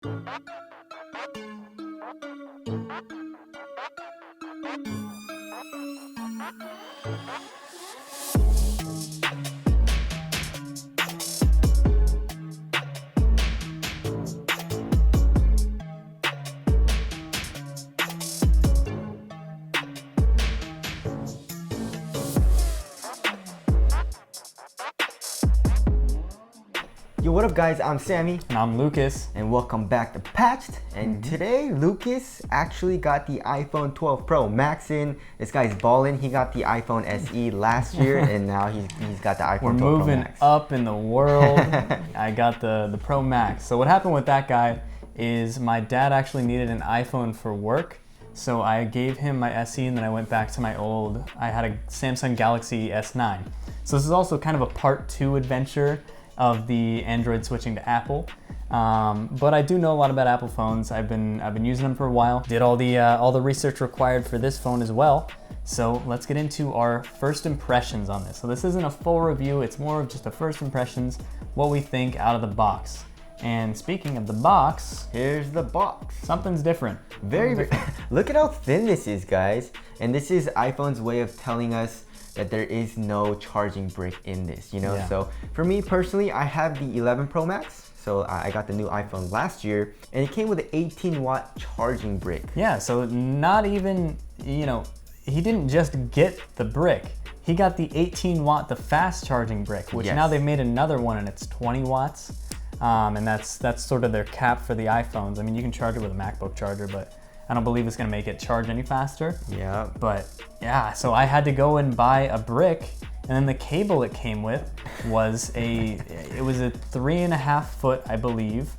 Yo, what up guys, I'm Sammy. And I'm Lucas. And welcome back to Patched. And today, Lucas actually got the iPhone 12 Pro Max in. This guy's ballin'. He got the iPhone SE last year and now he's got the iPhone 12 Pro Max. We're moving up in the world. I got the Pro Max. So what happened with that guy is my dad actually needed an iPhone for work. So I gave him my SE and then I went back to my I had a Samsung Galaxy S9. So this is also kind of a part 2 adventure of the Android switching to Apple, but I do know a lot about Apple phones. I've been using them for a while. Did all the research required for this phone as well. So let's get into our first impressions on this. So this isn't a full review; it's more of just a first impressions, what we think out of the box. And speaking of the box, here's the box. Something's different. Very. Look at how thin this is, guys. And this is iPhone's way of telling us that there is no charging brick in this, you know? Yeah. So for me personally, I have the 11 Pro Max. So I got the new iPhone last year and it came with an 18-watt charging brick. Yeah, so not even, he didn't just get the brick. He got the 18-watt, the fast charging brick, which now they've made another one and it's 20 watts. And that's sort of their cap for the iPhones. I mean, you can charge it with a MacBook charger, but I don't believe it's gonna make it charge any faster. Yeah. But yeah, so I had to go and buy a brick, and then the cable it came with was a 3.5 foot, I believe,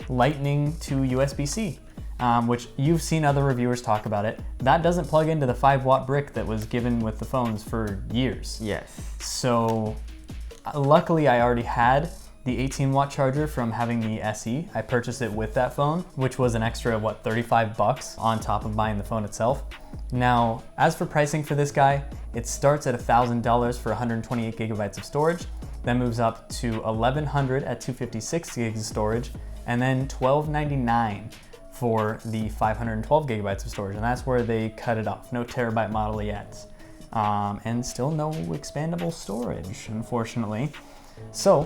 lightning to USB-C, which you've seen other reviewers talk about it. That doesn't plug into the 5-watt brick that was given with the phones for years. Yes. So luckily I already had the 18-watt charger from having the SE. I purchased it with that phone, which was an extra, $35 on top of buying the phone itself. Now, as for pricing for this guy, it starts at $1,000 for 128 gigabytes of storage, then moves up to $1,100 at 256 gigs of storage, and then $1,299 for the 512 gigabytes of storage, and that's where they cut it off. No terabyte model yet. And still no expandable storage, unfortunately. So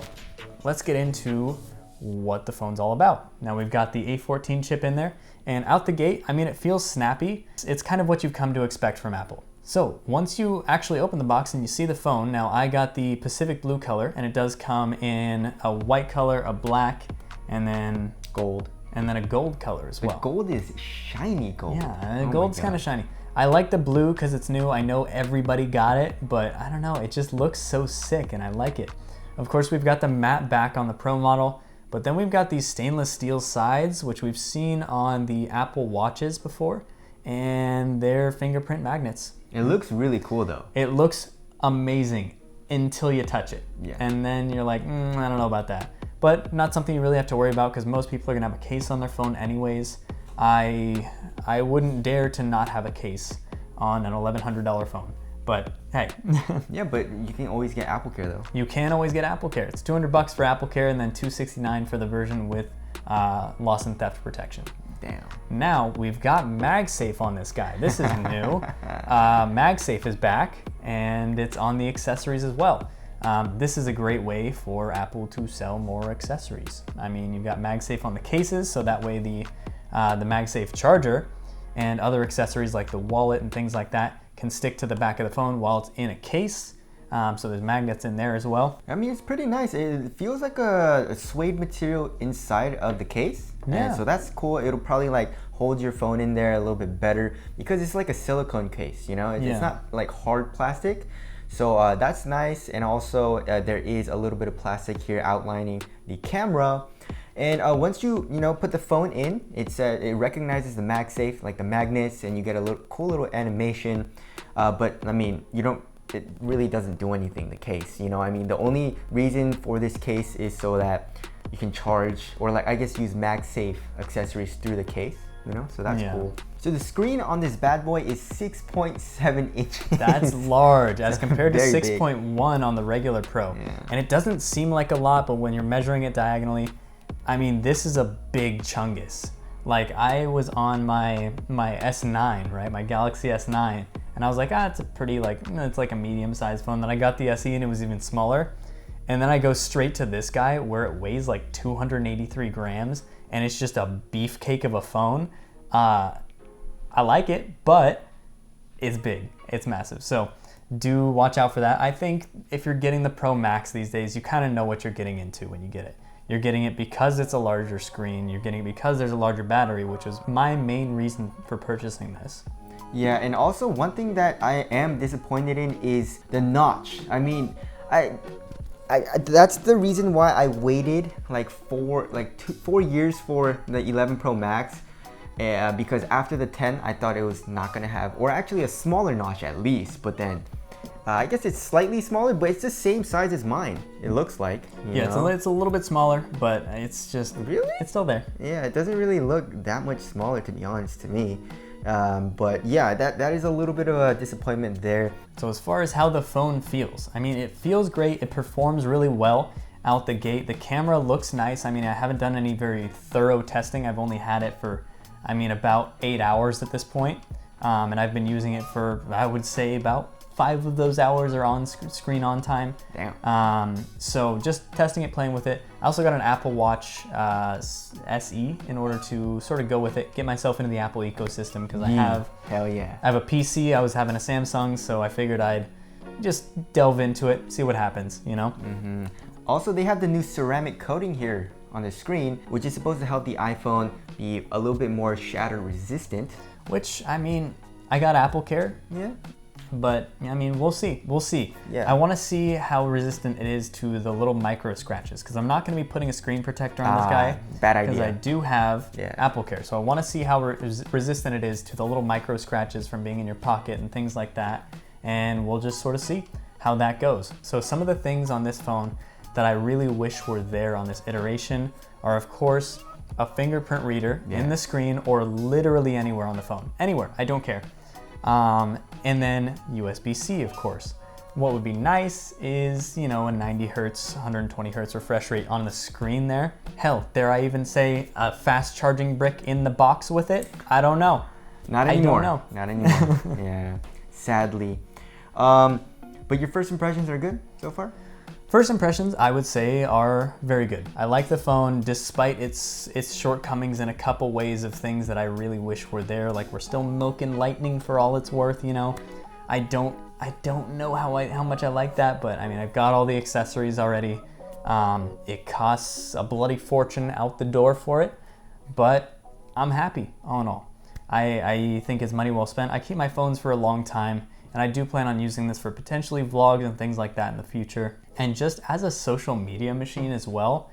let's get into what the phone's all about. Now we've got the A14 chip in there, and out the gate, I mean, it feels snappy. It's kind of what you've come to expect from Apple. So once you actually open the box and you see the phone, now I got the Pacific blue color, and it does come in a white color, a black, and then gold. And then a gold color as well. The gold is shiny gold. Yeah, the gold's kind of shiny. I like the blue because it's new. I know everybody got it, but I don't know, it just looks so sick and I like it. Of course, we've got the matte back on the Pro model, but then we've got these stainless steel sides, which we've seen on the Apple Watches before, and they're fingerprint magnets. It looks really cool though. It looks amazing until you touch it. Yeah. And then you're like, I don't know about that. But not something you really have to worry about because most people are gonna have a case on their phone anyways. I wouldn't dare to not have a case on an $1,100 phone. But hey. Yeah, but you can always get AppleCare though. You can always get AppleCare. It's $200 for AppleCare and then $269 for the version with loss and theft protection. Damn. Now we've got Magsafe on this guy. This is new. Magsafe is back and it's on the accessories as well. This is a great way for Apple to sell more accessories. I mean, you've got Magsafe on the cases, so that way the Magsafe charger and other accessories like the wallet and things like that can stick to the back of the phone while it's in a case. So there's magnets in there as well. I mean, it's pretty nice. It feels like a suede material inside of the case. Yeah. And so that's cool. It'll probably like hold your phone in there a little bit better because it's like a silicone case, you know? It's not like hard plastic. So that's nice. And also there is a little bit of plastic here outlining the camera. And once you put the phone in, it recognizes the MagSafe, like the magnets, and you get a cool little animation. But I mean, it really doesn't do anything, the case. I mean, the only reason for this case is so that you can charge or like I guess use MagSafe accessories through the case. So that's cool. So the screen on this bad boy is 6.7 inches. That's large as compared to Very 6.1 on the regular Pro. Yeah. And it doesn't seem like a lot, but when you're measuring it diagonally, I mean, this is a big chungus. Like, I was on my S9, right? My Galaxy S9. And I was like, it's a pretty, like, it's like a medium-sized phone. Then I got the SE and it was even smaller. And then I go straight to this guy where it weighs like 283 grams and it's just a beefcake of a phone. I like it, but it's big. It's massive. So do watch out for that. I think if you're getting the Pro Max these days, you kind of know what you're getting into when you get it. You're getting it because it's a larger screen. You're getting it because there's a larger battery, which is my main reason for purchasing this. Yeah, and also one thing that I am disappointed in is the notch. I mean, I that's the reason why I waited like 4 years for the 11 Pro Max. Because after the 10, I thought it was not gonna have, or actually a smaller notch at least, but then I guess it's slightly smaller, but it's the same size as mine, it looks like. Yeah, it's a little bit smaller, but it's just, really? It's still there. Yeah, it doesn't really look that much smaller, to be honest, to me. But yeah, that is a little bit of a disappointment there. So as far as how the phone feels, I mean, it feels great. It performs really well out the gate. The camera looks nice. I mean, I haven't done any very thorough testing. I've only had it for, I mean, about 8 hours at this point. And I've been using it for, I would say, about 5 of those hours are on screen on time. Damn. So just testing it, playing with it. I also got an Apple Watch SE in order to sort of go with it, get myself into the Apple ecosystem, because I have a PC. I was having a Samsung, so I figured I'd just delve into it, see what happens, you know? Mm-hmm. Also, they have the new ceramic coating here on the screen, which is supposed to help the iPhone be a little bit more shatter resistant. Which, I mean, I got Apple Care. Yeah. But I mean, we'll see. Yeah. I want to see how resistant it is to the little micro scratches, because I'm not going to be putting a screen protector on this guy. Bad idea. Because I do have Apple Care, so I want to see how resistant it is to the little micro scratches from being in your pocket and things like that. And we'll just sort of see how that goes. So some of the things on this phone that I really wish were there on this iteration are, of course, a fingerprint reader in the screen or literally anywhere on the phone. Anywhere, I don't care. And then USB-C, of course. What would be nice is, you know, a 90 hertz, 120 hertz refresh rate on the screen there. Hell, dare I even say a fast charging brick in the box with it? I don't know. Not anymore. I don't know. Not anymore. Yeah, sadly. But your first impressions are good so far? First impressions, I would say, are very good. I like the phone despite its shortcomings in a couple ways of things that I really wish were there. Like, we're still milking Lightning for all it's worth, you know. I don't know how much I like that, but I mean, I've got all the accessories already. It costs a bloody fortune out the door for it, but I'm happy all in all. I think it's money well spent. I keep my phones for a long time, and I do plan on using this for potentially vlogs and things like that in the future. And just as a social media machine as well,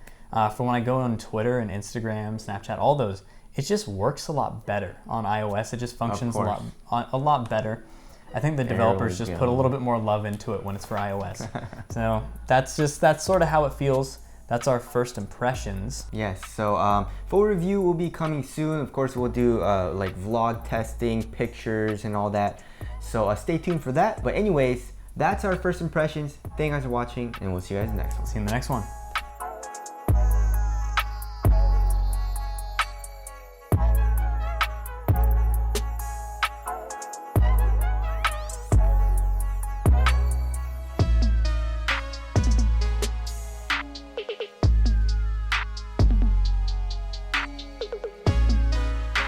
for when I go on Twitter and Instagram, Snapchat, all those, it just works a lot better on iOS. It just functions a lot better. I think the developers just put a little bit more love into it when it's for iOS. So that's sort of how it feels. That's our first impressions. Yes, so full review will be coming soon. Of course, we'll do like vlog testing, pictures, and all that. So stay tuned for that. But anyways, that's our first impressions. Thank you guys for watching, and we'll see you guys in the next one. See you in the next one.